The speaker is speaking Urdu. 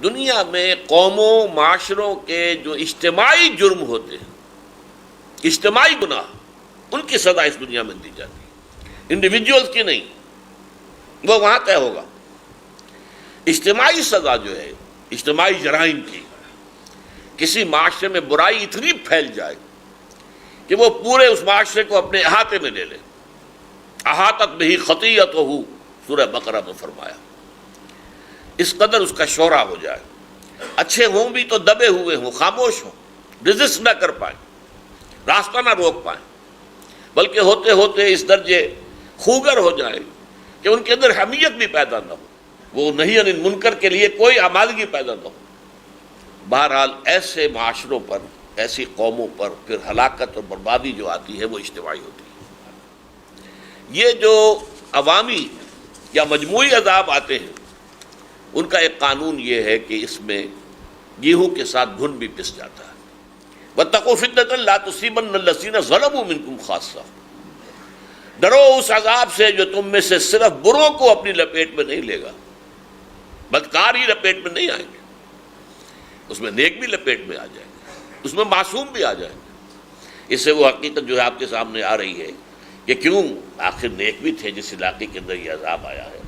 دنیا میں قوموں معاشروں کے جو اجتماعی جرم ہوتے ہیں، اجتماعی گناہ، ان کی سزا اس دنیا میں دی جاتی ہے، انڈیویجولز کی نہیں، وہ وہاں طے ہوگا۔ اجتماعی سزا جو ہے اجتماعی جرائم کی، کسی معاشرے میں برائی اتنی پھیل جائے کہ وہ پورے اس معاشرے کو اپنے احاطے میں لے لے، احاطت بہ خطیئتہ، سورہ بقرہ میں فرمایا، اس قدر اس کا شورا ہو جائے، اچھے ہوں بھی تو دبے ہوئے ہوں، خاموش ہوں، رزسٹ نہ کر پائیں، راستہ نہ روک پائیں، بلکہ ہوتے ہوتے اس درجے خوگر ہو جائیں کہ ان کے اندر حمیت بھی پیدا نہ ہو، وہ نہیں عن المنکر کے لیے کوئی آمادگی پیدا نہ ہو۔ بہرحال ایسے معاشروں پر، ایسی قوموں پر پھر ہلاکت اور بربادی جو آتی ہے وہ اجتماعی ہوتی ہے۔ یہ جو عوامی یا مجموعی عذاب آتے ہیں، ان کا ایک قانون یہ ہے کہ اس میں گیہوں کے ساتھ گھن بھی پس جاتا ہے۔ وَاتَّقُوا فِتْنَةً لَا تُصِيبَنَّ الَّذِينَ ظَلَمُوا مِنكُمْ خَاصَّةً، ڈرو اس عذاب سے جو تم میں سے صرف بروں کو اپنی لپیٹ میں نہیں لے گا، بدکار ہی لپیٹ میں نہیں آئیں گے، اس میں نیک بھی لپیٹ میں آ جائیں گے، اس میں معصوم بھی آ جائیں گے۔ اس سے وہ حقیقت جو ہے آپ کے سامنے آ رہی ہے کہ کیوں آخر نیک بھی تھے جس علاقے کے اندر یہ عذاب آیا ہے،